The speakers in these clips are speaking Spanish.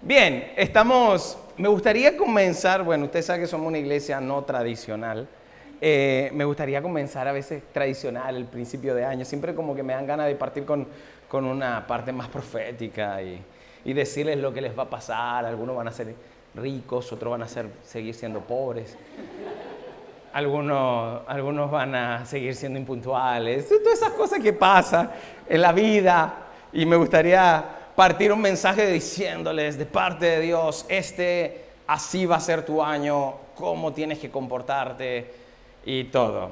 Bien, me gustaría comenzar, bueno, ustedes saben que somos una iglesia no tradicional. Me gustaría comenzar a veces tradicional, el principio de año. Siempre como que me dan ganas de partir con una parte más profética y decirles lo que les va a pasar. Algunos van a ser ricos, otros van a seguir siendo pobres. Algunos van a seguir siendo impuntuales. Todas esas cosas que pasan en la vida. Y me gustaría partir un mensaje diciéndoles de parte de Dios, así va a ser tu año, cómo tienes que comportarte y todo.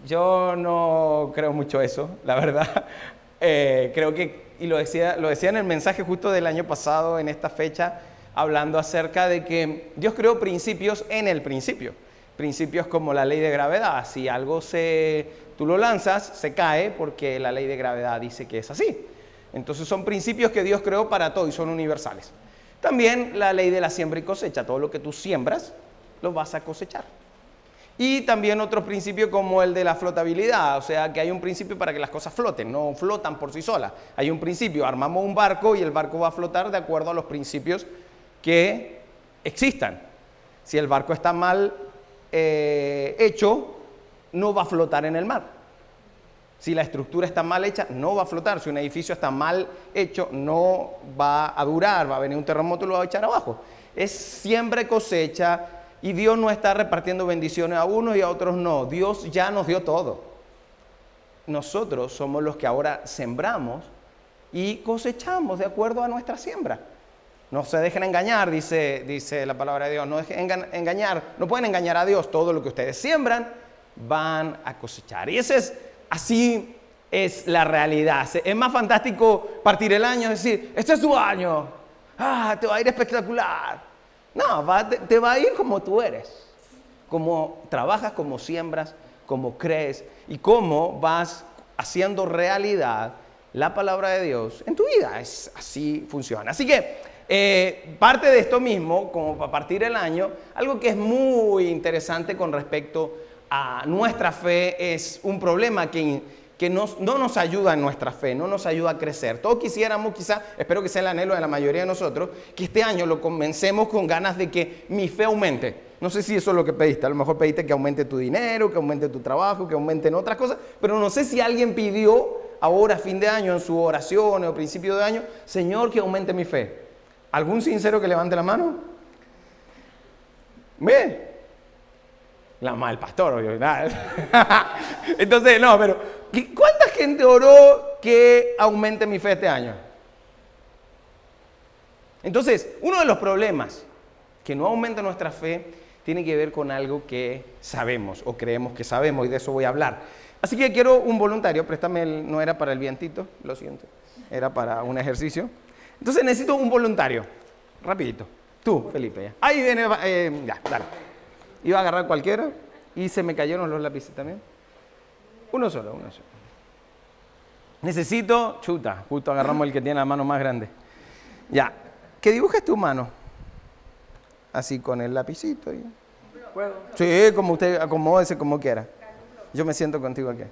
Yo no creo mucho eso, la verdad. Creo que, y lo decía en el mensaje justo del año pasado, en esta fecha, hablando acerca de que Dios creó principios en el principio. Principios como la ley de gravedad. Si algo tú lo lanzas, se cae porque la ley de gravedad dice que es así. Entonces son principios que Dios creó para todo y son universales. También la ley de la siembra y cosecha. Todo lo que tú siembras, lo vas a cosechar. Y también otro principio como el de la flotabilidad. O sea, que hay un principio para que las cosas floten. No flotan por sí solas. Hay un principio. Armamos un barco y el barco va a flotar de acuerdo a los principios que existan. Si el barco está mal hecho, no va a flotar en el mar. Si la estructura está mal hecha, no va a flotar. Si un edificio está mal hecho, no va a durar. Va a venir un terremoto y lo va a echar abajo. Es siembra y cosecha, y Dios no está repartiendo bendiciones a unos y a otros no. Dios ya nos dio todo. Nosotros somos los que ahora sembramos y cosechamos de acuerdo a nuestra siembra. No se dejen engañar, dice la palabra de Dios. No dejen engañar, no pueden engañar a Dios. Todo lo que ustedes siembran van a cosechar. Y así es la realidad. Es más fantástico partir el año y decir, este es tu año. Te va a ir espectacular. No, te va a ir como tú eres. Como trabajas, como siembras, como crees y cómo vas haciendo realidad la palabra de Dios en tu vida. Así funciona. Así que parte de esto mismo, como para partir el año, algo que es muy interesante con respecto a nuestra fe, es un problema que no nos ayuda en nuestra fe, no nos ayuda a crecer. Todos quisiéramos, quizá, espero que sea el anhelo de la mayoría de nosotros, que este año lo comencemos con ganas de que mi fe aumente. No sé si eso es lo que pediste, a lo mejor pediste que aumente tu dinero, que aumente tu trabajo, que aumenten otras cosas, pero no sé si alguien pidió ahora, fin de año, en su oración o principio de año, Señor, que aumente mi fe. ¿Algún sincero que levante la mano? ¿Ve? El pastor, obvio. Entonces, no, pero ¿cuánta gente oró que aumente mi fe este año? Entonces, uno de los problemas que no aumenta nuestra fe tiene que ver con algo que sabemos o creemos que sabemos, y de eso voy a hablar. Así que quiero un voluntario, préstame, no era para el vientito, lo siento, era para un ejercicio. Entonces necesito un voluntario, rapidito. Tú, Felipe, ya. Ahí viene, ya, dale. Iba a agarrar cualquiera y se me cayeron los lápices también. Uno solo. Necesito, justo agarramos el que tiene la mano más grande. Ya, que dibujes tu mano. Así con el lapicito. ¿Puedo? Sí, como usted, acomódese como quiera. Yo me siento contigo aquí.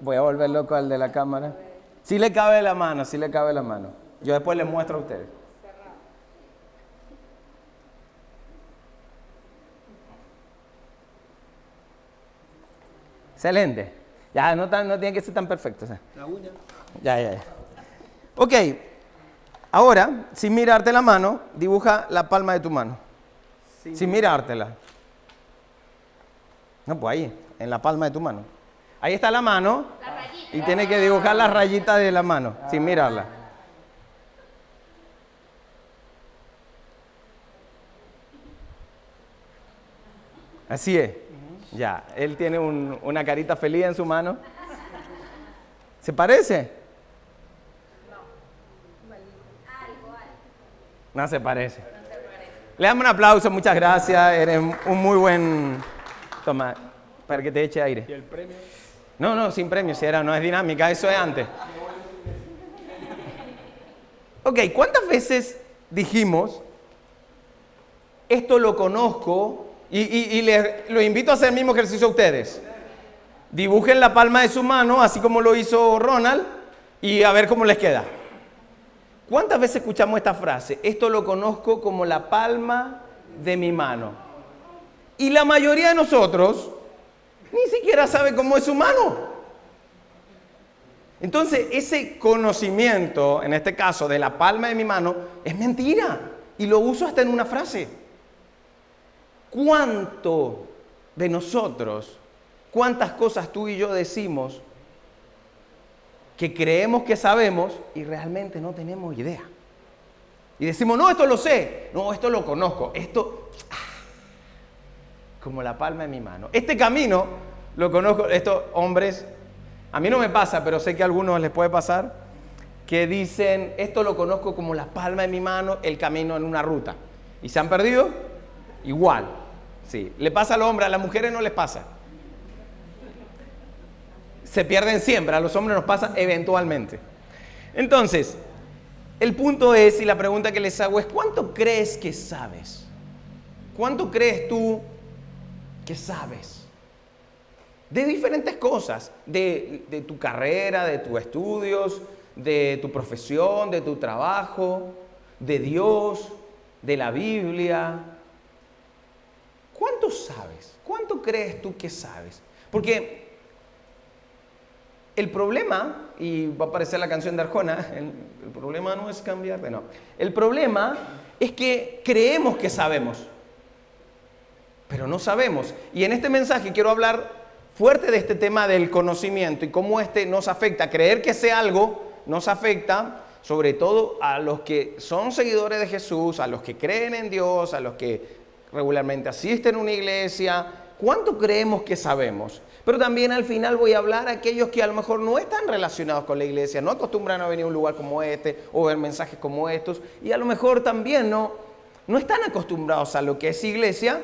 Voy a volver loco al de la cámara. Sí le cabe la mano. Yo después les muestro a ustedes. Excelente. Ya, no tiene que ser tan perfecto. O sea. La uña. Ya. Ok. Ahora, sin mirarte la mano, dibuja la palma de tu mano. Sin mirártela. No, pues ahí, en la palma de tu mano. Ahí está la mano. Y tiene que dibujar la rayita de la mano, sin mirarla. Así es. Ya, él tiene una carita feliz en su mano. ¿Se parece? No se parece. Le damos un aplauso, muchas gracias. Eres un muy buen... Toma, para que te eche aire. ¿Y el premio? No, sin premio, no es dinámica, eso es antes. Ok, ¿cuántas veces dijimos, esto lo conozco, y los invito a hacer el mismo ejercicio a ustedes? Dibujen la palma de su mano, así como lo hizo Ronald, y a ver cómo les queda. ¿Cuántas veces escuchamos esta frase? Esto lo conozco como la palma de mi mano. Y la mayoría de nosotros ni siquiera sabe cómo es su mano. Entonces, ese conocimiento, en este caso, de la palma de mi mano, es mentira. Y lo uso hasta en una frase. ¿Cuánto de nosotros, cuántas cosas tú y yo decimos que creemos que sabemos y realmente no tenemos idea? Y decimos, no, esto lo sé, no, esto lo conozco, esto, como la palma de mi mano. Este camino lo conozco, estos hombres, a mí no me pasa, pero sé que a algunos les puede pasar, que dicen, esto lo conozco como la palma de mi mano, el camino en una ruta. ¿Y se han perdido? Igual, sí. Le pasa al hombre, a las mujeres no les pasa. Se pierden siempre, a los hombres nos pasa eventualmente. Entonces, el punto es, y la pregunta que les hago es, ¿cuánto crees que sabes? ¿Cuánto crees tú que sabes? De diferentes cosas, de tu carrera, de tus estudios, de tu profesión, de tu trabajo, de Dios, de la Biblia. ¿Cuánto sabes? ¿Cuánto crees tú que sabes? Porque el problema, y va a aparecer la canción de Arjona, el problema no es cambiarte, no. El problema es que creemos que sabemos, pero no sabemos. Y en este mensaje quiero hablar fuerte de este tema del conocimiento y cómo nos afecta. Creer que sé algo nos afecta, sobre todo a los que son seguidores de Jesús, a los que creen en Dios, a los que regularmente asisten a una iglesia. ¿Cuánto creemos que sabemos? Pero también al final voy a hablar a aquellos que a lo mejor no están relacionados con la iglesia, no acostumbran a venir a un lugar como este o ver mensajes como estos, y a lo mejor también no están acostumbrados a lo que es iglesia,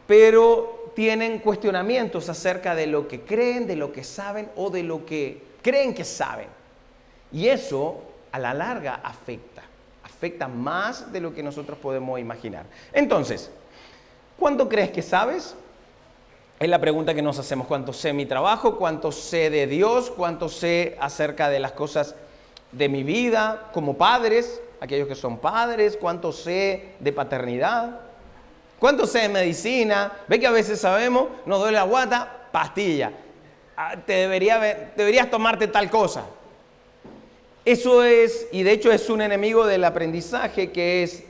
pero tienen cuestionamientos acerca de lo que creen, de lo que saben o de lo que creen que saben. Y eso a la larga afecta más de lo que nosotros podemos imaginar. Entonces, ¿cuánto crees que sabes? Es la pregunta que nos hacemos. ¿Cuánto sé mi trabajo? ¿Cuánto sé de Dios? ¿Cuánto sé acerca de las cosas de mi vida como padres? Aquellos que son padres. ¿Cuánto sé de paternidad? ¿Cuánto sé de medicina? ¿Ve que a veces sabemos? Nos duele la guata, pastilla. Deberías tomarte tal cosa. Eso es, y de hecho es un enemigo del aprendizaje, que es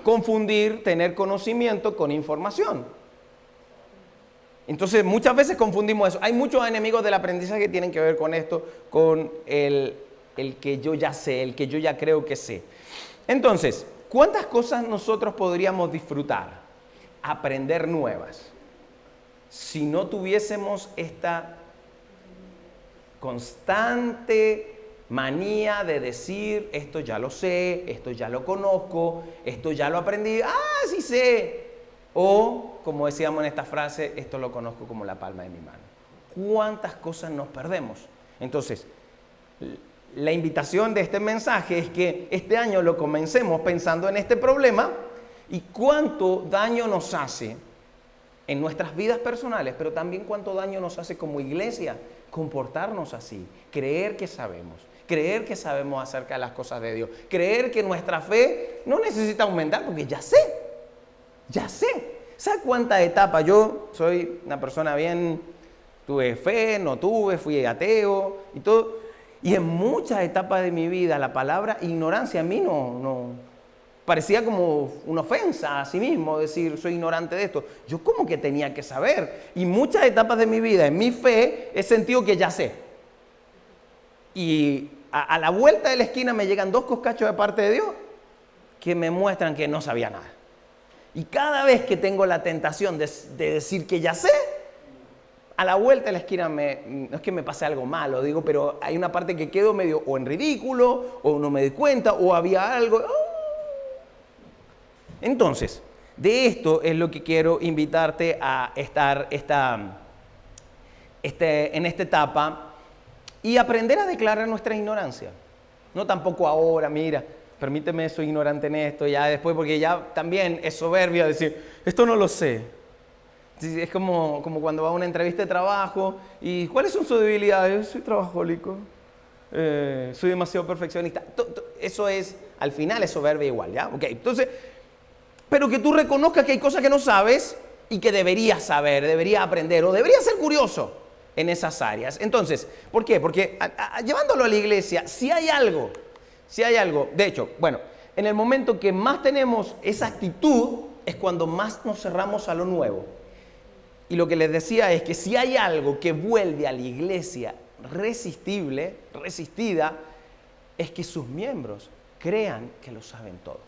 confundir tener conocimiento con información. Entonces, muchas veces confundimos eso. Hay muchos enemigos del aprendizaje que tienen que ver con esto, con el que yo ya sé, el que yo ya creo que sé. Entonces, ¿cuántas cosas nosotros podríamos disfrutar, aprender nuevas, si no tuviésemos esta constante manía de decir, esto ya lo sé, esto ya lo conozco, esto ya lo aprendí, sí sé? O, como decíamos en esta frase, esto lo conozco como la palma de mi mano. ¿Cuántas cosas nos perdemos? Entonces, la invitación de este mensaje es que este año lo comencemos pensando en este problema y cuánto daño nos hace en nuestras vidas personales, pero también cuánto daño nos hace como iglesia comportarnos así, creer que sabemos acerca de las cosas de Dios, creer que nuestra fe no necesita aumentar porque ya sé. ¿Sabes cuántas etapas? Yo soy una persona bien, tuve fe, no tuve, fui ateo y todo. Y en muchas etapas de mi vida la palabra ignorancia a mí no parecía como una ofensa a sí mismo, decir soy ignorante de esto. Yo como que tenía que saber. Y muchas etapas de mi vida, en mi fe, he sentido que ya sé. Y a la vuelta de la esquina me llegan 2 coscachos de parte de Dios que me muestran que no sabía nada. Y cada vez que tengo la tentación de decir que ya sé, a la vuelta de la esquina no es que me pase algo malo, digo, pero hay una parte que quedo medio o en ridículo, o no me di cuenta, o había algo. Entonces, de esto es lo que quiero invitarte a estar en esta etapa y aprender a declarar nuestra ignorancia. No tampoco ahora, mira, permíteme, soy ignorante en esto, ya después, porque ya también es soberbia decir, esto no lo sé. Es como cuando va a una entrevista de trabajo y ¿cuáles son sus debilidades? Soy trabajólico. soy demasiado perfeccionista. Eso es, al final es soberbia igual, ¿ya? Ok, entonces, pero que tú reconozcas que hay cosas que no sabes y que deberías saber, deberías aprender o deberías ser curioso en esas áreas. Entonces, ¿por qué? Porque llevándolo a la iglesia, si hay algo, de hecho, bueno, en el momento que más tenemos esa actitud es cuando más nos cerramos a lo nuevo. Y lo que les decía es que si hay algo que vuelve a la iglesia resistida, es que sus miembros crean que lo saben todo.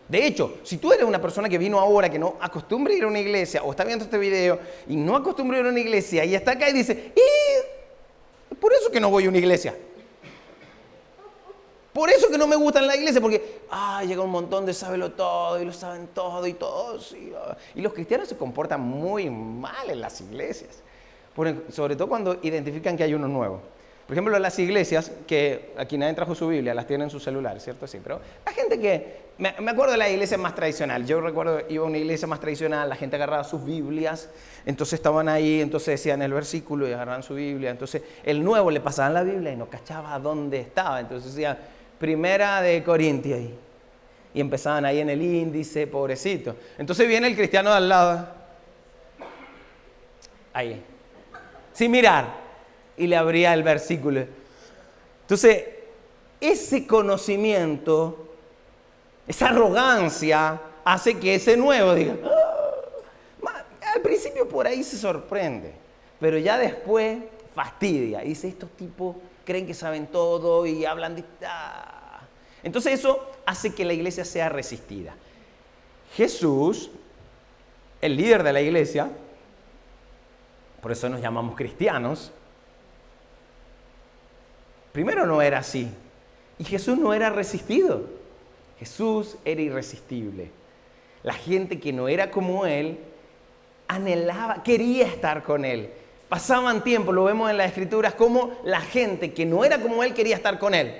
De hecho, si tú eres una persona que vino ahora, que no acostumbra ir a una iglesia, o está viendo este video y no acostumbra ir a una iglesia, y está acá y dice, por eso que no voy a una iglesia. Por eso que no me gusta la iglesia, porque llega un montón de sábelo todo, y lo saben todo, y todos. Y los cristianos se comportan muy mal en las iglesias. Sobre todo cuando identifican que hay uno nuevo. Por ejemplo, las iglesias, que aquí nadie trajo su Biblia, las tienen en su celular, ¿cierto? Sí, pero la gente que... Me acuerdo de la iglesia más tradicional. Yo recuerdo, iba a una iglesia más tradicional, la gente agarraba sus Biblias, entonces estaban ahí, entonces decían el versículo y agarraban su Biblia. Entonces el nuevo le pasaban la Biblia y no cachaba dónde estaba. Entonces decían, Primera de Corintios. Y empezaban ahí en el índice, pobrecito. Entonces viene el cristiano de al lado. Ahí. Sin mirar. Y le abría el versículo. Entonces, ese conocimiento, esa arrogancia, hace que ese nuevo diga, al principio por ahí se sorprende, pero ya después fastidia. Y dice, estos tipos creen que saben todo y hablan de... Entonces eso hace que la iglesia sea resistida. Jesús, el líder de la iglesia, por eso nos llamamos cristianos, primero no era así. Y Jesús no era resistido. Jesús era irresistible. La gente que no era como Él, anhelaba, quería estar con Él. Pasaban tiempo, lo vemos en las Escrituras, como la gente que no era como Él quería estar con Él.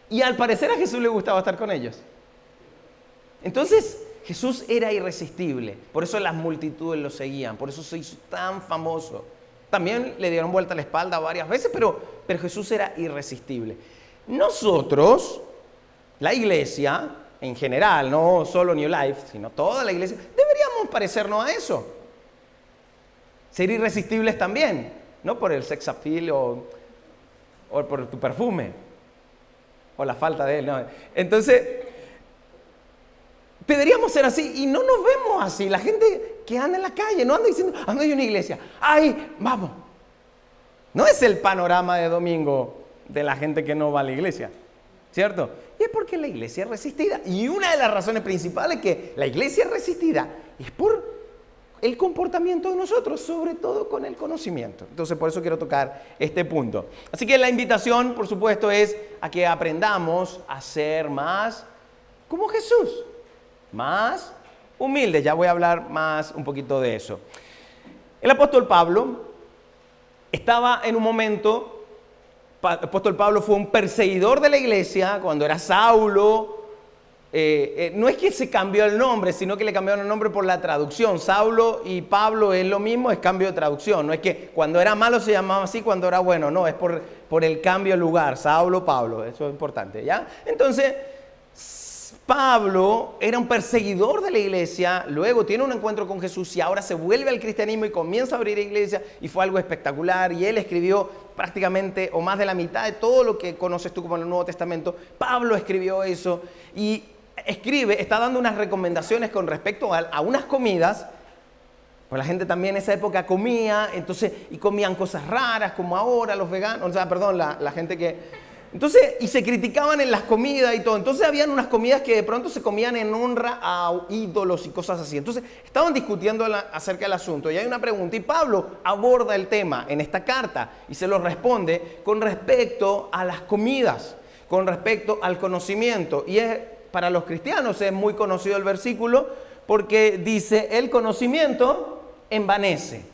Y al parecer a Jesús le gustaba estar con ellos. Entonces, Jesús era irresistible. Por eso las multitudes lo seguían. Por eso se hizo tan famoso. También le dieron vuelta a la espalda varias veces, pero Jesús era irresistible. Nosotros, la iglesia, en general, no solo New Life, sino toda la iglesia, deberíamos parecernos a eso. Ser irresistibles también, no por el sex appeal o por tu perfume, o la falta de él. No. Entonces, deberíamos ser así y no nos vemos así. La gente que anda en la calle no anda diciendo, ando en una iglesia, ¡ay, vamos! No es el panorama de domingo de la gente que no va a la iglesia, ¿cierto? Y es porque la iglesia es resistida. Y una de las razones principales que la iglesia es resistida es por el comportamiento de nosotros, sobre todo con el conocimiento. Entonces, por eso quiero tocar este punto. Así que la invitación, por supuesto, es a que aprendamos a ser más como Jesús, más humildes. Ya voy a hablar más un poquito de eso. El apóstol Pablo estaba en un momento, el apóstol Pablo fue un perseguidor de la iglesia cuando era Saulo. No es que se cambió el nombre, sino que le cambiaron el nombre por la traducción. Saulo y Pablo es lo mismo, es cambio de traducción. No es que cuando era malo se llamaba así, cuando era bueno. No, es por el cambio de lugar. Saulo, Pablo, eso es importante, ¿ya? Entonces, Pablo era un perseguidor de la iglesia, luego tiene un encuentro con Jesús y ahora se vuelve al cristianismo y comienza a abrir iglesia y fue algo espectacular y él escribió prácticamente o más de la mitad de todo lo que conoces tú como en el Nuevo Testamento. Pablo escribió eso y está dando unas recomendaciones con respecto a unas comidas, pues la gente también en esa época comía, entonces, y comían cosas raras como ahora los veganos, la gente que... Entonces, y se criticaban en las comidas y todo. Entonces, habían unas comidas que de pronto se comían en honra a ídolos y cosas así. Entonces, estaban discutiendo acerca del asunto. Y hay una pregunta. Y Pablo aborda el tema en esta carta y se lo responde con respecto a las comidas, con respecto al conocimiento. Y para los cristianos es muy conocido el versículo porque dice, el conocimiento envanece,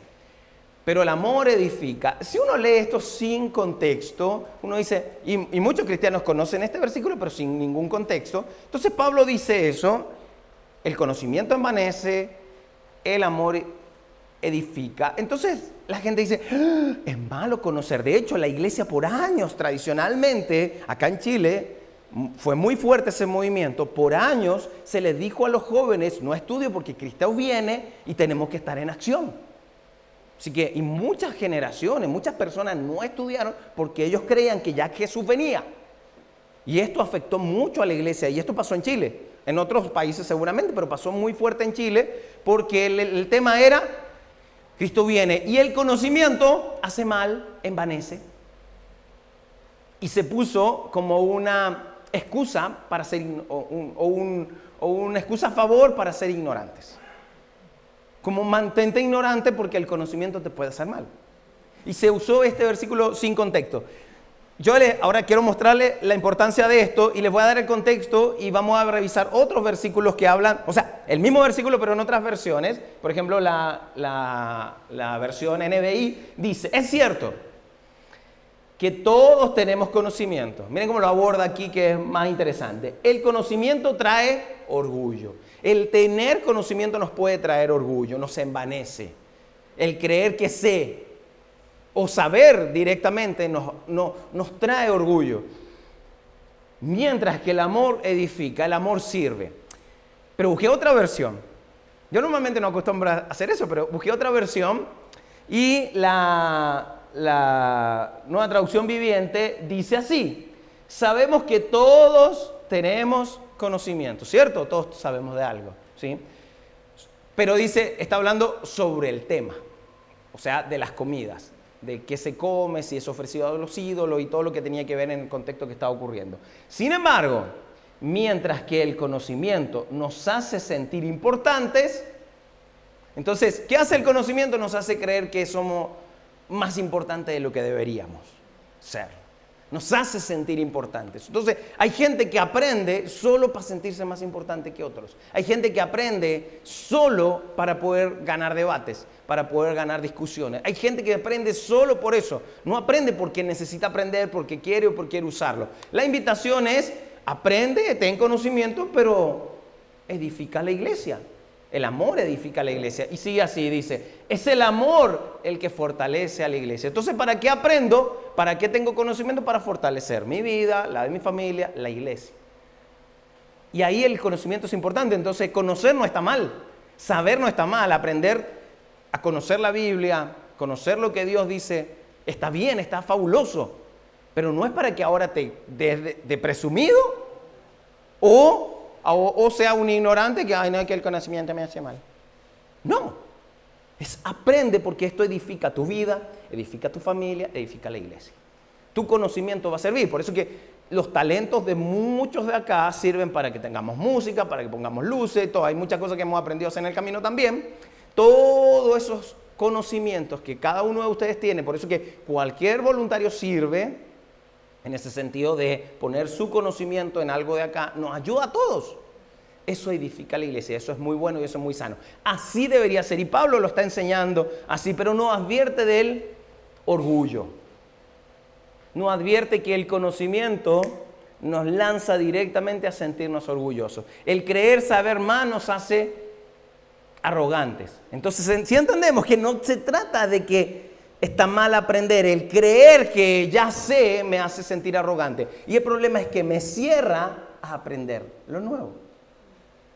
pero el amor edifica. Si uno lee esto sin contexto, uno dice, y muchos cristianos conocen este versículo, pero sin ningún contexto. Entonces Pablo dice eso, el conocimiento envanece, el amor edifica. Entonces la gente dice, "Ah, es malo conocer". De hecho, la iglesia por años, tradicionalmente, acá en Chile, fue muy fuerte ese movimiento. Por años se les dijo a los jóvenes, no estudien porque Cristo viene y tenemos que estar en acción. Así que, y muchas generaciones, muchas personas no estudiaron porque ellos creían que ya Jesús venía. Y esto afectó mucho a la iglesia, y esto pasó en Chile, en otros países seguramente, pero pasó muy fuerte en Chile, porque el tema era, Cristo viene, y el conocimiento hace mal, envanece, y se puso como una excusa para ser, o una excusa a favor para ser ignorantes. Como mantente ignorante porque el conocimiento te puede hacer mal. Y se usó este versículo sin contexto. Yo ahora quiero mostrarles la importancia de esto y les voy a dar el contexto y vamos a revisar otros versículos que hablan, o sea, el mismo versículo pero en otras versiones. Por ejemplo, la versión NBI dice, es cierto que todos tenemos conocimiento. Miren cómo lo aborda aquí, que es más interesante. El conocimiento trae orgullo. El tener conocimiento nos puede traer orgullo, nos envanece. El creer que sé o saber directamente nos trae orgullo. Mientras que el amor edifica, el amor sirve. Pero busqué otra versión. Yo normalmente no acostumbro a hacer eso, pero busqué otra versión y la Nueva Traducción Viviente dice así: sabemos que todos tenemos conocimiento, ¿cierto? Todos sabemos de algo, ¿sí? Pero dice, está hablando sobre el tema, o sea, de las comidas, de qué se come, si es ofrecido a los ídolos y todo lo que tenía que ver en el contexto que estaba ocurriendo. Sin embargo, mientras que el conocimiento nos hace sentir importantes, entonces, ¿qué hace el conocimiento? Nos hace creer que somos más importantes de lo que deberíamos ser. Nos hace sentir importantes. Entonces, hay gente que aprende solo para sentirse más importante que otros. Hay gente que aprende solo para poder ganar debates, para poder ganar discusiones. Hay gente que aprende solo por eso. No aprende porque necesita aprender, porque quiere o porque quiere usarlo. La invitación es, aprende, ten conocimiento, pero edifica la iglesia. El amor edifica a la iglesia. Y sigue así, dice, es el amor el que fortalece a la iglesia. Entonces, ¿para qué aprendo? ¿Para qué tengo conocimiento? Para fortalecer mi vida, la de mi familia, la iglesia. Y ahí el conocimiento es importante. Entonces, conocer no está mal. Saber no está mal. Aprender a conocer la Biblia, conocer lo que Dios dice, está bien, está fabuloso. Pero no es para que ahora te des de presumido o sea un ignorante que, ay, no, que el conocimiento me hace mal. No, es aprende porque esto edifica tu vida, edifica tu familia, edifica la iglesia. Tu conocimiento va a servir, por eso que los talentos de muchos de acá sirven para que tengamos música, para que pongamos luces, todo. Hay muchas cosas que hemos aprendido a hacer en el camino también. Todos esos conocimientos que cada uno de ustedes tiene, por eso que cualquier voluntario sirve, en ese sentido de poner su conocimiento en algo de acá, nos ayuda a todos. Eso edifica la iglesia, eso es muy bueno y eso es muy sano. Así debería ser, y Pablo lo está enseñando así, pero no advierte del orgullo. No advierte que el conocimiento nos lanza directamente a sentirnos orgullosos. El creer saber más nos hace arrogantes. Entonces, si entendemos que no se trata de que está mal aprender, el creer que ya sé me hace sentir arrogante. Y el problema es que me cierra a aprender lo nuevo.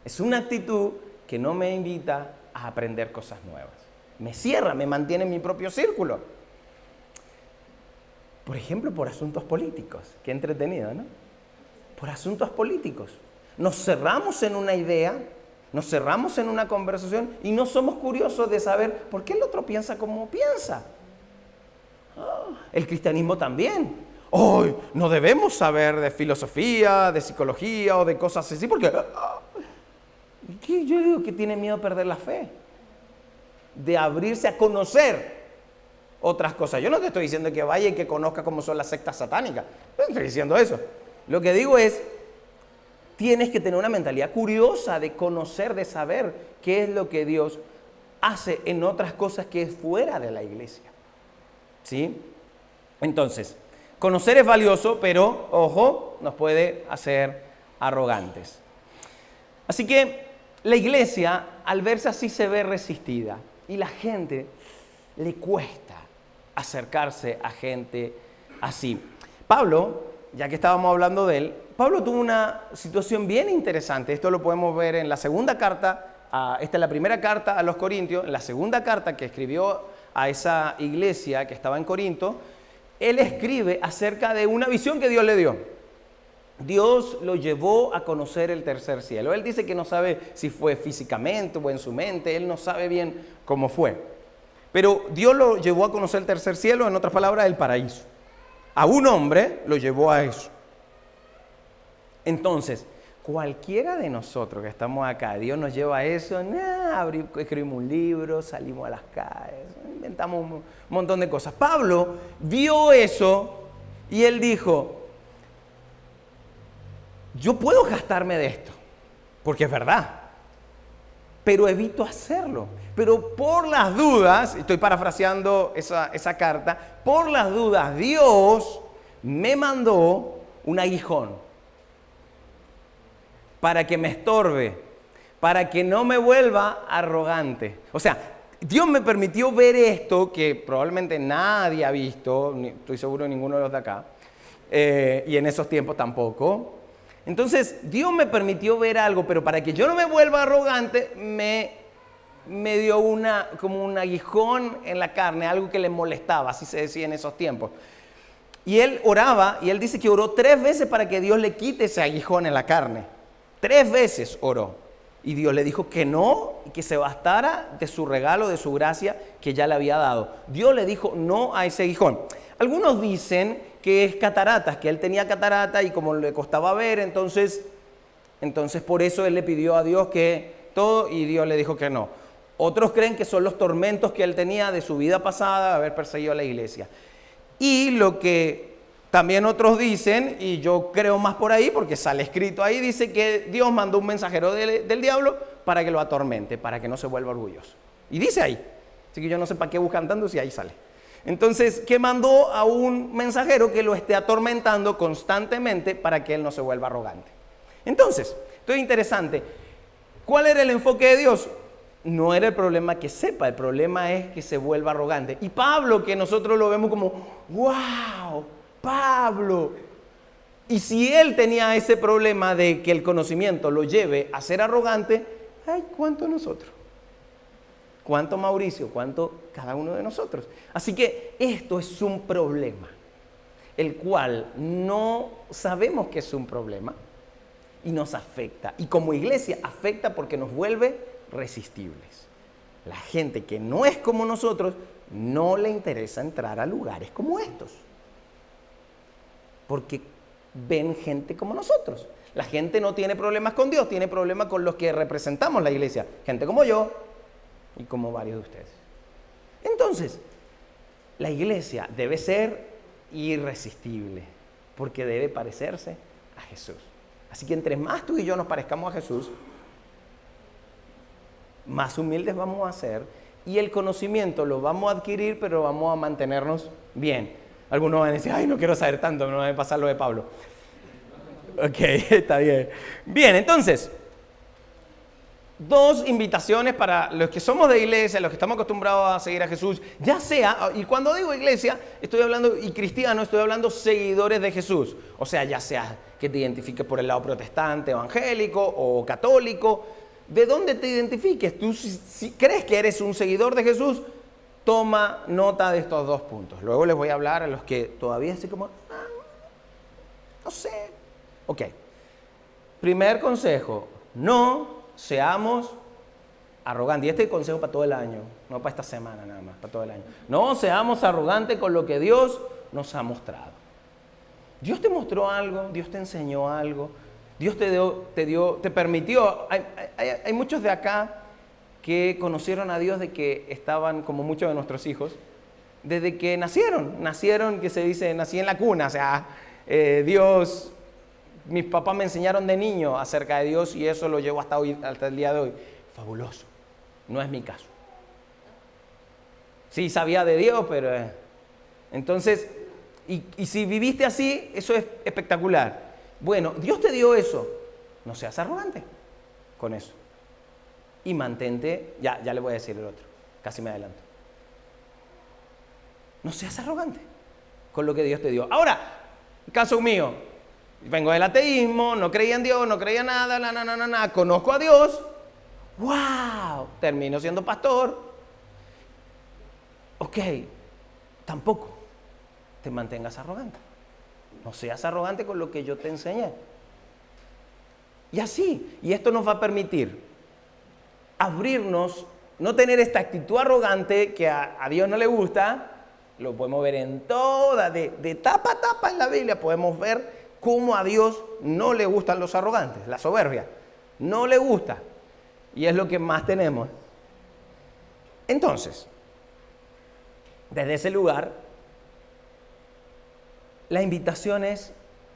Es una actitud que no me invita a aprender cosas nuevas. Me cierra, me mantiene en mi propio círculo. Por ejemplo, por asuntos políticos. Qué entretenido, ¿no? Por asuntos políticos. Nos cerramos en una idea, nos cerramos en una conversación y no somos curiosos de saber por qué el otro piensa como piensa. El cristianismo también. Hoy no debemos saber de filosofía, de psicología o de cosas así, porque yo digo que tiene miedo a perder la fe, de abrirse a conocer otras cosas. Yo no te estoy diciendo que vaya y que conozca cómo son las sectas satánicas, no estoy diciendo eso. Lo que digo es, tienes que tener una mentalidad curiosa de conocer, de saber qué es lo que Dios hace en otras cosas que es fuera de la iglesia. ¿Sí? Entonces, conocer es valioso, pero, ojo, nos puede hacer arrogantes. Así que la iglesia, al verse así, se ve resistida. Y la gente le cuesta acercarse a gente así. Pablo, ya que estábamos hablando de él, Pablo tuvo una situación bien interesante. Esto lo podemos ver en la segunda carta, esta es la primera carta a los Corintios, en la segunda carta que escribió a esa iglesia que estaba en Corinto, él escribe acerca de una visión que Dios le dio. Dios lo llevó a conocer el tercer cielo. Él dice que no sabe si fue físicamente o en su mente, él no sabe bien cómo fue. Pero Dios lo llevó a conocer el tercer cielo, en otras palabras, el paraíso. A un hombre lo llevó a eso. Entonces, cualquiera de nosotros que estamos acá, Dios nos lleva a eso, escribimos un libro, salimos a las calles, inventamos un montón de cosas. Pablo vio eso y él dijo, yo puedo gastarme de esto, porque es verdad, pero evito hacerlo. Pero por las dudas, estoy parafraseando esa carta, por las dudas Dios me mandó un aguijón para que me estorbe, para que no me vuelva arrogante. O sea, Dios me permitió ver esto que probablemente nadie ha visto, estoy seguro ninguno de los de acá, y en esos tiempos tampoco. Entonces, Dios me permitió ver algo, pero para que yo no me vuelva arrogante, me dio como un aguijón en la carne, algo que le molestaba, así se decía en esos tiempos. Y él oraba, y él dice que oró 3 veces para que Dios le quite ese aguijón en la carne. 3 veces oró. Y Dios le dijo que no, y que se bastara de su regalo, de su gracia que ya le había dado. Dios le dijo no a ese aguijón. Algunos dicen que es cataratas, que él tenía catarata y como le costaba ver, entonces por eso él le pidió a Dios que todo y Dios le dijo que no. Otros creen que son los tormentos que él tenía de su vida pasada, de haber perseguido a la iglesia. Y lo que también otros dicen, y yo creo más por ahí, porque sale escrito ahí, dice que Dios mandó un mensajero del diablo para que lo atormente, para que no se vuelva orgulloso. Y dice ahí, así que yo no sé para qué buscan tanto si ahí sale. Entonces, que mandó a un mensajero que lo esté atormentando constantemente para que él no se vuelva arrogante. Entonces, esto es interesante. ¿Cuál era el enfoque de Dios? No era el problema que sepa, el problema es que se vuelva arrogante. Y Pablo, que nosotros lo vemos como, wow, Pablo. Y si él tenía ese problema de que el conocimiento lo lleve a ser arrogante, ay, ¿cuánto nosotros? ¿Cuánto Mauricio? ¿Cuánto cada uno de nosotros? Así que esto es un problema, el cual no sabemos que es un problema y nos afecta. Y como iglesia afecta porque nos vuelve resistibles. La gente que no es como nosotros no le interesa entrar a lugares como estos. Porque ven gente como nosotros. La gente no tiene problemas con Dios, tiene problemas con los que representamos la iglesia. Gente como yo y como varios de ustedes. Entonces, la iglesia debe ser irresistible porque debe parecerse a Jesús. Así que entre más tú y yo nos parezcamos a Jesús, más humildes vamos a ser y el conocimiento lo vamos a adquirir, pero vamos a mantenernos bien. Algunos van a decir, ay, no quiero saber tanto, no me va a pasar lo de Pablo. Ok, está bien. Bien, entonces, 2 invitaciones para los que somos de iglesia, los que estamos acostumbrados a seguir a Jesús, ya sea, y cuando digo iglesia, estoy hablando, y cristiano, estoy hablando seguidores de Jesús. O sea, ya sea que te identifiques por el lado protestante, evangélico o católico, de dónde te identifiques. Tú, si crees que eres un seguidor de Jesús, toma nota de estos 2 puntos. Luego les voy a hablar a los que todavía así como, no sé. Ok. Primer consejo, no seamos arrogantes. Y este es el consejo para todo el año, no para esta semana nada más, para todo el año. No seamos arrogantes con lo que Dios nos ha mostrado. Dios te mostró algo, Dios te enseñó algo, Dios te permitió. Hay muchos de acá que conocieron a Dios de que estaban, como muchos de nuestros hijos, desde que nacieron, que se dice, nací en la cuna, o sea, Dios, mis papás me enseñaron de niño acerca de Dios y eso lo llevo hasta hoy, hasta el día de hoy. Fabuloso, no es mi caso. Sí sabía de Dios, pero entonces, y si viviste así, eso es espectacular. Bueno, Dios te dio eso, no seas arrogante con eso. Y mantente, ya le voy a decir el otro. Casi me adelanto. No seas arrogante con lo que Dios te dio. Ahora, caso mío, vengo del ateísmo, no creía en Dios, no creía nada, conozco a Dios. ¡Wow! Termino siendo pastor. Ok, tampoco te mantengas arrogante. No seas arrogante con lo que yo te enseñé. Y así, y esto nos va a permitir abrirnos, no tener esta actitud arrogante que a Dios no le gusta. Lo podemos ver en toda, de tapa a tapa en la Biblia, podemos ver cómo a Dios no le gustan los arrogantes, la soberbia. No le gusta. Y es lo que más tenemos. Entonces, desde ese lugar, la invitación es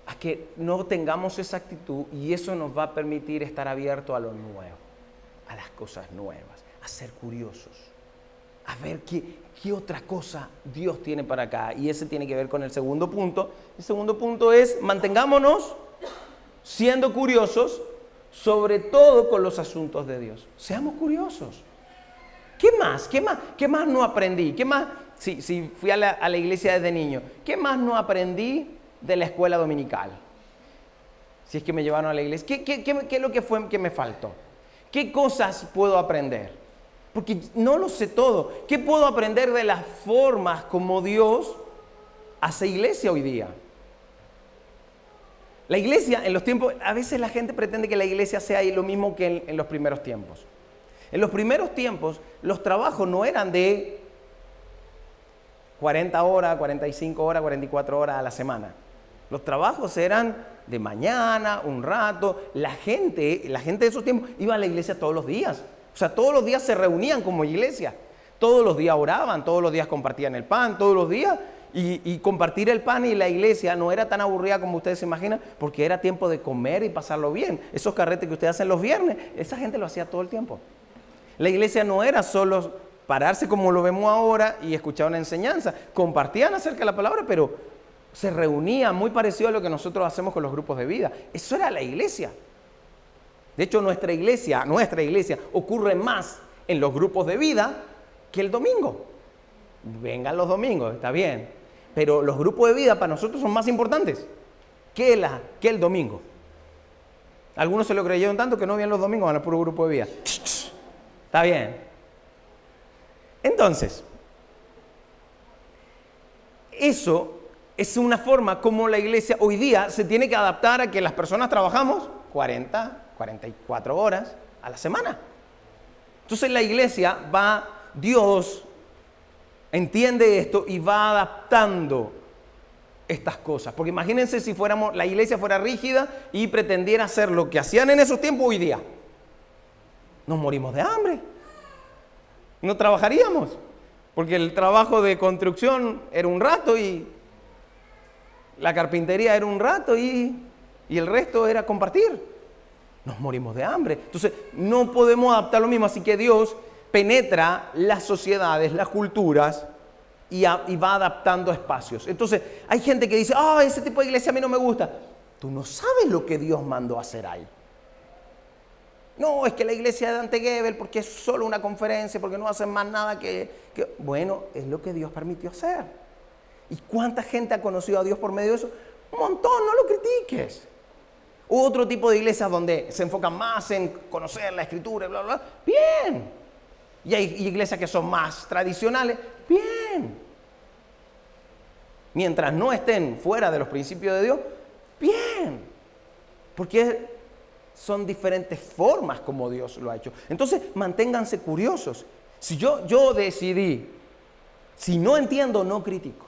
a que no tengamos esa actitud y eso nos va a permitir estar abiertos a lo nuevo, a las cosas nuevas, a ser curiosos, a ver qué otra cosa Dios tiene para acá. Y ese tiene que ver con el segundo punto. El segundo punto es, mantengámonos siendo curiosos, sobre todo con los asuntos de Dios. Seamos curiosos. ¿Qué más? ¿Qué más no aprendí? ¿Qué más? Si fui a la iglesia desde niño, ¿qué más no aprendí de la escuela dominical? Si es que me llevaron a la iglesia. ¿Qué es lo que fue que me faltó? ¿Qué cosas puedo aprender? Porque no lo sé todo. ¿Qué puedo aprender de las formas como Dios hace iglesia hoy día? La iglesia en los tiempos, a veces la gente pretende que la iglesia sea lo mismo que en los primeros tiempos. En los primeros tiempos, los trabajos no eran de 40 horas, 45 horas, 44 horas a la semana. Los trabajos eran de mañana, un rato. La gente de esos tiempos iba a la iglesia todos los días. O sea, todos los días se reunían como iglesia. Todos los días oraban, todos los días compartían el pan, todos los días. Y compartir el pan y la iglesia no era tan aburrida como ustedes se imaginan, porque era tiempo de comer y pasarlo bien. Esos carretes que ustedes hacen los viernes, esa gente lo hacía todo el tiempo. La iglesia no era solo pararse como lo vemos ahora y escuchar una enseñanza. Compartían acerca de la palabra, pero se reunían muy parecido a lo que nosotros hacemos con los grupos de vida. Eso era la iglesia. De hecho, nuestra iglesia ocurre más en los grupos de vida que el domingo. Vengan los domingos, está bien. Pero los grupos de vida para nosotros son más importantes que el domingo. Algunos se lo creyeron tanto que no vienen los domingos, van al puro grupo de vida. Está bien. Entonces, eso es una forma como la iglesia hoy día se tiene que adaptar a que las personas trabajamos 40, 44 horas a la semana. Entonces la iglesia Dios entiende esto y va adaptando estas cosas. Porque imagínense si la iglesia fuera rígida y pretendiera hacer lo que hacían en esos tiempos hoy día. Nos morimos de hambre. No trabajaríamos. Porque el trabajo de construcción era un rato y la carpintería era un rato y el resto era compartir. Nos morimos de hambre. Entonces no podemos adaptar lo mismo. Así que Dios penetra las sociedades, las culturas y va adaptando espacios. Entonces hay gente que dice, ese tipo de iglesia a mí no me gusta. Tú no sabes lo que Dios mandó a hacer ahí. No, es que la iglesia de Dante Gebel, porque es solo una conferencia, porque no hacen más nada que... Bueno, es lo que Dios permitió hacer. ¿Y cuánta gente ha conocido a Dios por medio de eso? Un montón, no lo critiques. Otro tipo de iglesias donde se enfocan más en conocer la escritura, bla, bla, bla. Bien. Y hay iglesias que son más tradicionales. Bien. Mientras no estén fuera de los principios de Dios, bien. Porque son diferentes formas como Dios lo ha hecho. Entonces, manténganse curiosos. Si yo decidí, si no entiendo, no critico.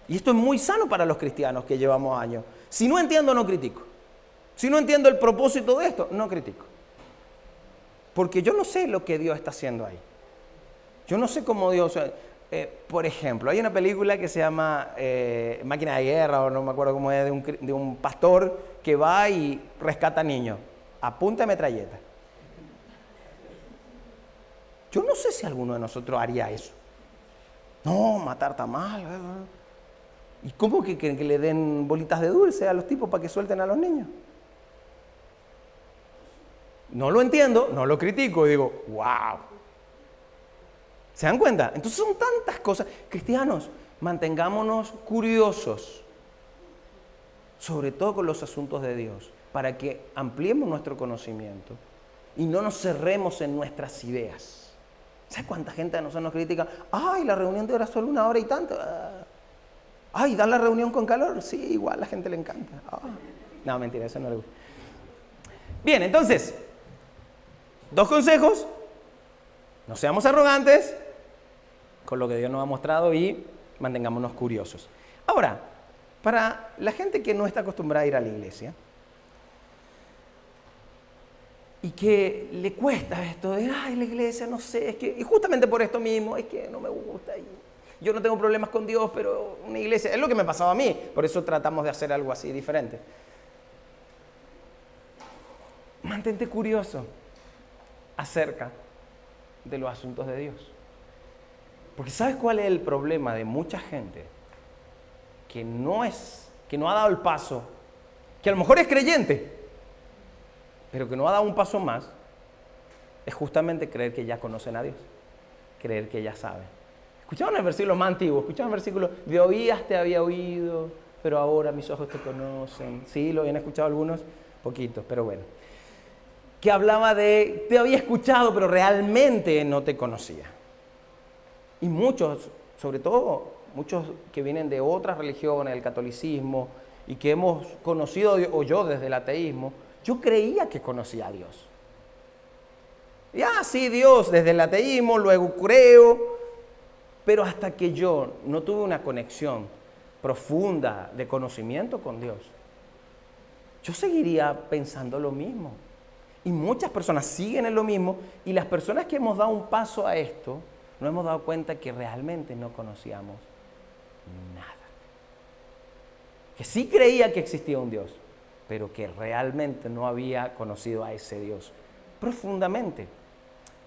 Y esto es muy sano para los cristianos que llevamos años. Si no entiendo, no critico. Si no entiendo el propósito de esto, no critico. Porque yo no sé lo que Dios está haciendo ahí. Yo no sé cómo Dios... por ejemplo, hay una película que se llama Máquina de Guerra, o no me acuerdo cómo es, de un pastor que va y rescata niños a punta de metralleta. Yo no sé si alguno de nosotros haría eso. No, matar está mal. ¿Y cómo que le den bolitas de dulce a los tipos para que suelten a los niños? no lo entiendo, no lo critico y digo, wow. ¿Se dan cuenta? Entonces son tantas cosas. Cristianos, mantengámonos curiosos, sobre todo con los asuntos de Dios, para que ampliemos nuestro conocimiento y no nos cerremos en nuestras ideas. ¿Sabes cuánta gente a nosotros nos critica? Ay, la reunión de hora solo 1 hora y tanto. Ay, ¿dan la reunión con calor? Sí, igual a la gente le encanta. No, mentira, eso no le gusta. Bien, entonces, 2 consejos. No seamos arrogantes con lo que Dios nos ha mostrado y mantengámonos curiosos. Ahora, para la gente que no está acostumbrada a ir a la iglesia y que le cuesta esto de, ay, la iglesia, no sé, es que, y justamente por esto mismo, es que no me gusta, y yo no tengo problemas con Dios, pero una iglesia, es lo que me pasaba a mí, por eso tratamos de hacer algo así diferente. Mantente curioso acerca de los asuntos de Dios. Porque ¿sabes cuál es el problema de mucha gente? Que no ha dado el paso, que a lo mejor es creyente, pero que no ha dado un paso más, es justamente creer que ya conocen a Dios, creer que ya saben. Escuchaban el versículo más antiguo, escuchaban el versículo, de oídas te había oído, pero ahora mis ojos te conocen. Sí, lo habían escuchado algunos, poquitos, pero bueno. Que hablaba de, te había escuchado, pero realmente no te conocía. Y muchos, sobre todo muchos que vienen de otras religiones, el catolicismo, y que hemos conocido, o yo desde el ateísmo, yo creía que conocía a Dios. Sí, Dios, desde el ateísmo, luego creo, pero hasta que yo no tuve una conexión profunda de conocimiento con Dios, yo seguiría pensando lo mismo. Y muchas personas siguen en lo mismo, y las personas que hemos dado un paso a esto, nos hemos dado cuenta que realmente no conocíamos nada. Que sí creía que existía un Dios, pero que realmente no había conocido a ese Dios profundamente.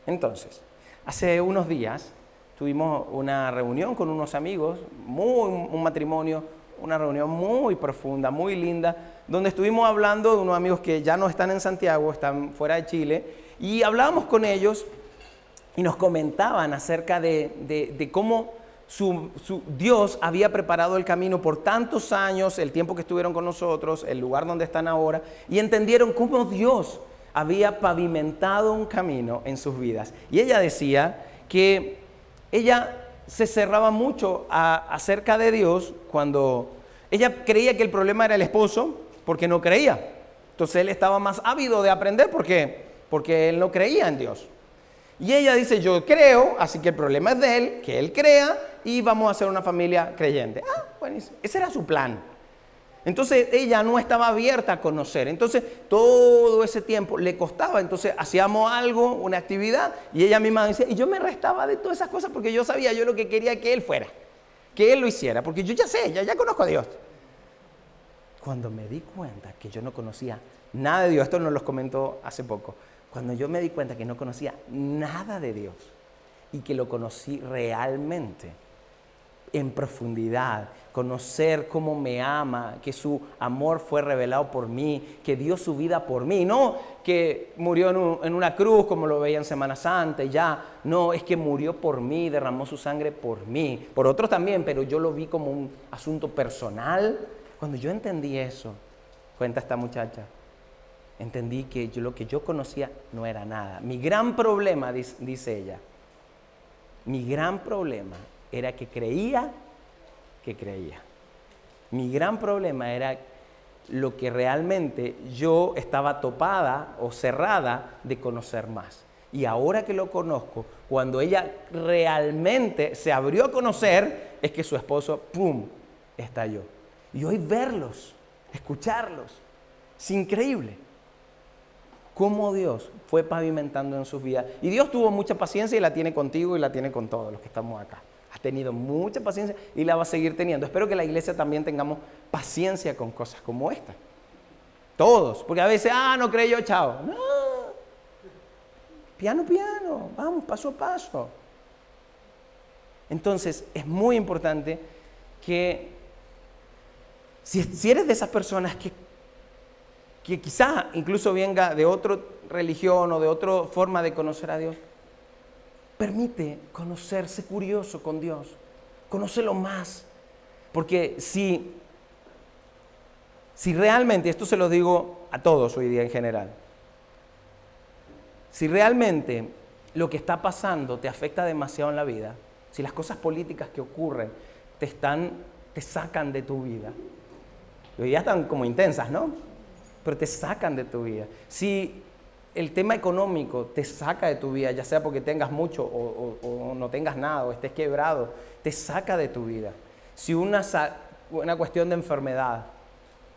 Entonces, hace unos días tuvimos una reunión con unos amigos, un matrimonio, una reunión muy profunda, muy linda, donde estuvimos hablando de unos amigos que ya no están en Santiago, están fuera de Chile, y hablábamos con ellos y nos comentaban acerca de cómo su Dios había preparado el camino por tantos años, el tiempo que estuvieron con nosotros, el lugar donde están ahora, y entendieron cómo Dios había pavimentado un camino en sus vidas. Y ella decía que ella se cerraba mucho acerca de Dios cuando ella creía que el problema era el esposo, porque no creía. Entonces él estaba más ávido de aprender porque él no creía en Dios. Y ella dice, yo creo, así que el problema es de él, que él crea y vamos a ser una familia creyente. Buenísimo. Ese era su plan. Entonces ella no estaba abierta a conocer. Entonces todo ese tiempo le costaba. Entonces hacíamos algo, una actividad, y ella misma decía, y yo me restaba de todas esas cosas porque yo sabía, yo lo que quería que él fuera, que él lo hiciera, porque yo ya sé, ya conozco a Dios. Cuando me di cuenta que yo no conocía nada de Dios, esto nos lo comentó hace poco, cuando yo me di cuenta que no conocía nada de Dios y que lo conocí realmente, en profundidad, conocer cómo me ama, que su amor fue revelado por mí, que dio su vida por mí, no que murió en una cruz como lo veía en Semana Santa y ya, no, es que murió por mí, derramó su sangre por mí, por otros también, pero yo lo vi como un asunto personal. Cuando yo entendí eso, cuenta esta muchacha, entendí que lo que yo conocía no era nada. Mi gran problema, dice ella, mi gran problema era que creía que creía. Mi gran problema era lo que realmente yo estaba topada o cerrada de conocer más. Y ahora que lo conozco, cuando ella realmente se abrió a conocer, es que su esposo, ¡pum!, estalló. Y hoy verlos, escucharlos, es increíble cómo Dios fue pavimentando en sus vidas. Y Dios tuvo mucha paciencia y la tiene contigo y la tiene con todos los que estamos acá. Ha tenido mucha paciencia y la va a seguir teniendo. Espero que la iglesia también tengamos paciencia con cosas como esta. Todos. Porque a veces, no creo yo, chao. No. Piano, piano. Vamos, paso a paso. Entonces, es muy importante que si eres de esas personas que quizá incluso venga de otra religión o de otra forma de conocer a Dios, permite conocerse curioso con Dios, conócelo más. Porque si realmente, esto se lo digo a todos hoy día en general, si realmente lo que está pasando te afecta demasiado en la vida, si las cosas políticas que ocurren te sacan de tu vida, y hoy ya están como intensas, ¿no? Pero te sacan de tu vida. Si el tema económico te saca de tu vida, ya sea porque tengas mucho o no tengas nada, o estés quebrado, te saca de tu vida. Si una cuestión de enfermedad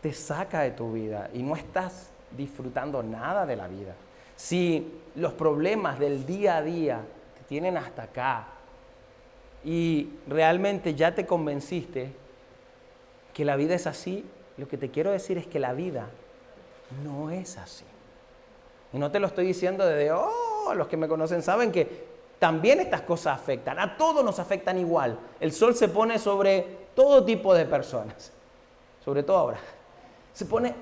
te saca de tu vida y no estás disfrutando nada de la vida. Si los problemas del día a día te tienen hasta acá y realmente ya te convenciste que la vida es así, lo que te quiero decir es que la vida no es así. Y no te lo estoy diciendo los que me conocen saben que también estas cosas afectan. A todos nos afectan igual. El sol se pone sobre todo tipo de personas. Sobre todo ahora. Se pone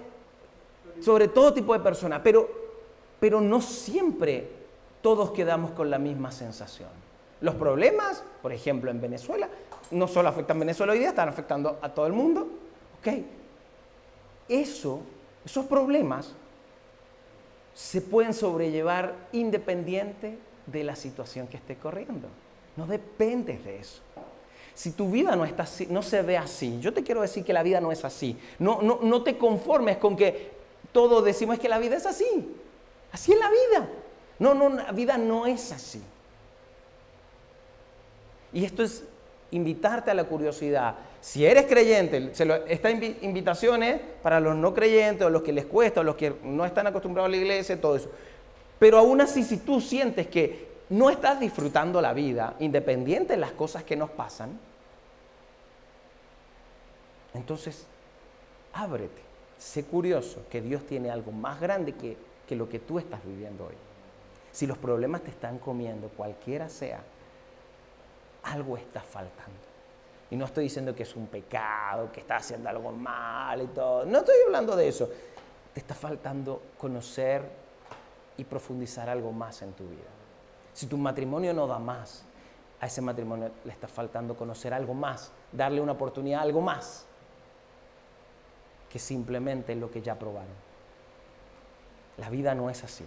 sobre todo tipo de personas. Pero no siempre todos quedamos con la misma sensación. Los problemas, por ejemplo, en Venezuela, no solo afectan a Venezuela hoy día, están afectando a todo el mundo. ¿Ok? Esos problemas se pueden sobrellevar independiente de la situación que esté corriendo. No dependes de eso. Si tu vida no está así, no se ve así, yo te quiero decir que la vida no es así. No te conformes con que todos decimos que la vida es así. Así es la vida. La vida no es así. Y esto es invitarte a la curiosidad. Si eres creyente, esta invitación es para los no creyentes, o los que les cuesta, o los que no están acostumbrados a la iglesia, todo eso. Pero aún así, si tú sientes que no estás disfrutando la vida, independiente de las cosas que nos pasan, entonces ábrete, sé curioso que Dios tiene algo más grande que lo que tú estás viviendo hoy. Si los problemas te están comiendo, cualquiera sea, algo está faltando. Y no estoy diciendo que es un pecado, que estás haciendo algo mal y todo. No estoy hablando de eso. Te está faltando conocer y profundizar algo más en tu vida. Si tu matrimonio no da más, a ese matrimonio le está faltando conocer algo más, darle una oportunidad a algo más que simplemente lo que ya probaron. La vida no es así.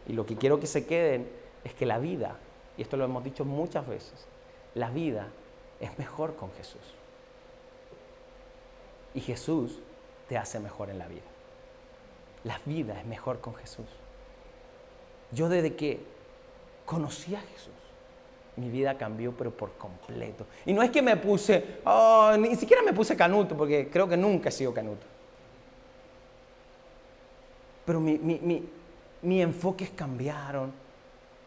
Y lo que quiero que se queden es que la vida, y esto lo hemos dicho muchas veces, la vida es mejor con Jesús. Y Jesús te hace mejor en la vida. La vida es mejor con Jesús. Yo desde que conocí a Jesús, mi vida cambió, pero por completo. Y no es que me puse, ni siquiera me puse canuto, porque creo que nunca he sido canuto. Pero mis enfoques cambiaron,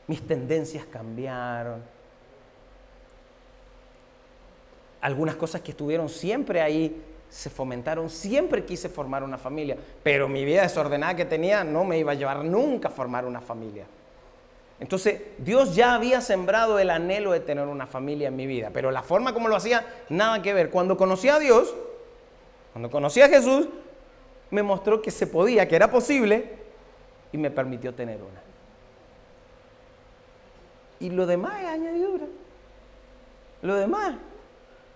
mis tendencias cambiaron. Algunas cosas que estuvieron siempre ahí se fomentaron. Siempre quise formar una familia, pero mi vida desordenada que tenía no me iba a llevar nunca a formar una familia. Entonces, Dios ya había sembrado el anhelo de tener una familia en mi vida, pero la forma como lo hacía, nada que ver. Cuando conocí a Dios, cuando conocí a Jesús, me mostró que se podía, que era posible, y me permitió tener una. Y lo demás es añadidura. Lo demás,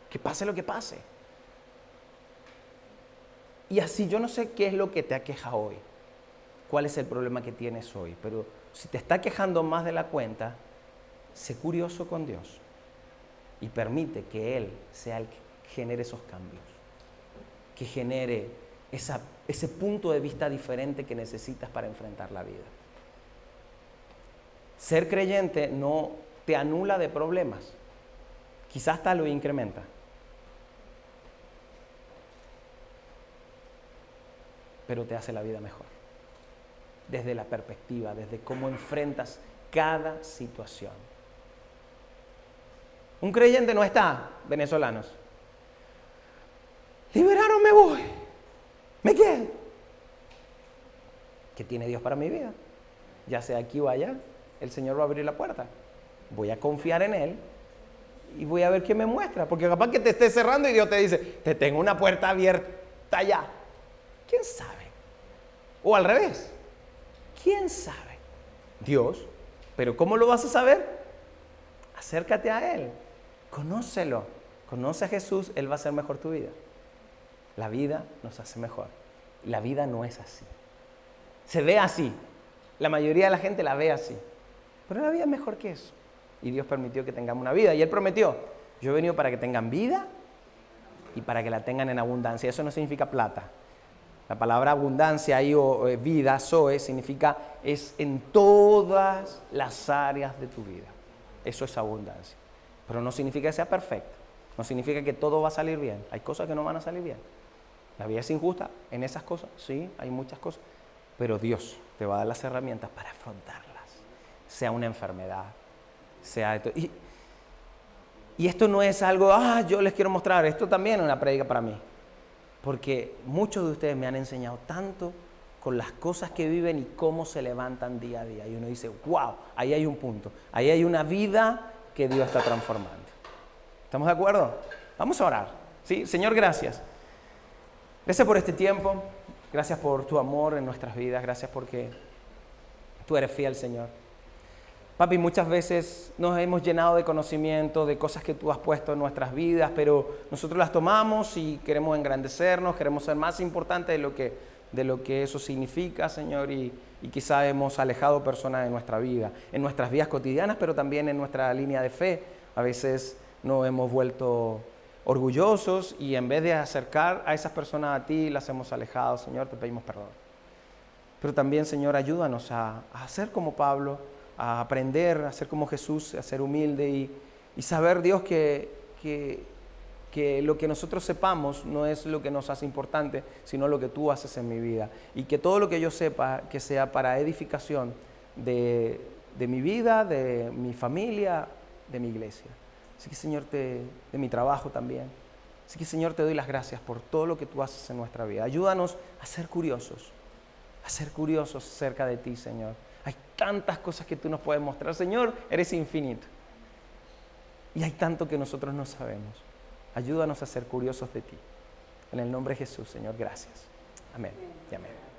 que pase lo que pase. Y así yo no sé qué es lo que te aqueja hoy, cuál es el problema que tienes hoy, pero si te está quejando más de la cuenta, sé curioso con Dios y permite que Él sea el que genere esos cambios, que genere ese punto de vista diferente que necesitas para enfrentar la vida. Ser creyente no te anula de problemas, quizás hasta lo incrementa. Pero te hace la vida mejor. Desde la perspectiva, desde cómo enfrentas cada situación. Un creyente no está, venezolanos. Liberaron, me voy. Me quedo. ¿Qué tiene Dios para mi vida? Ya sea aquí o allá, el Señor va a abrir la puerta. Voy a confiar en Él y voy a ver qué me muestra. Porque capaz que te esté cerrando y Dios te dice, te tengo una puerta abierta allá. ¿Quién sabe? O al revés. ¿Quién sabe? Dios. Pero ¿cómo lo vas a saber? Acércate a Él. Conócelo. Conoce a Jesús, Él va a hacer mejor tu vida. La vida nos hace mejor. La vida no es así. Se ve así. La mayoría de la gente la ve así. Pero la vida es mejor que eso. Y Dios permitió que tengamos una vida. Y Él prometió, yo he venido para que tengan vida y para que la tengan en abundancia. Eso no significa plata. La palabra abundancia ahí o vida, zoe, significa es en todas las áreas de tu vida. Eso es abundancia. Pero no significa que sea perfecto. No significa que todo va a salir bien. Hay cosas que no van a salir bien. La vida es injusta en esas cosas. Sí, hay muchas cosas. Pero Dios te va a dar las herramientas para afrontarlas. Sea una enfermedad, sea esto. Y esto no es algo, yo les quiero mostrar. Esto también es una prédica para mí. Porque muchos de ustedes me han enseñado tanto con las cosas que viven y cómo se levantan día a día. Y uno dice, wow, ahí hay un punto. Ahí hay una vida que Dios está transformando. ¿Estamos de acuerdo? Vamos a orar. ¿Sí? Señor, gracias. Gracias por este tiempo. Gracias por tu amor en nuestras vidas. Gracias porque tú eres fiel, Señor. Papi, muchas veces nos hemos llenado de conocimiento, de cosas que tú has puesto en nuestras vidas, pero nosotros las tomamos y queremos engrandecernos, queremos ser más importantes de lo que eso significa, Señor, y quizá hemos alejado personas de nuestra vida, en nuestras vidas cotidianas, pero también en nuestra línea de fe. A veces nos hemos vuelto orgullosos y en vez de acercar a esas personas a ti, las hemos alejado. Señor, te pedimos perdón. Pero también, Señor, ayúdanos a ser como Pablo, a aprender, a ser como Jesús, a ser humilde y saber, Dios, que lo que nosotros sepamos no es lo que nos hace importante, sino lo que tú haces en mi vida. Y que todo lo que yo sepa, que sea para edificación de mi vida, de mi familia, de mi iglesia. Así que, Señor, de mi trabajo también. Así que, Señor, te doy las gracias por todo lo que tú haces en nuestra vida. Ayúdanos a ser curiosos acerca de ti, Señor. Hay tantas cosas que tú nos puedes mostrar. Señor, eres infinito. Y hay tanto que nosotros no sabemos. Ayúdanos a ser curiosos de ti. En el nombre de Jesús, Señor, gracias. Amén y amén.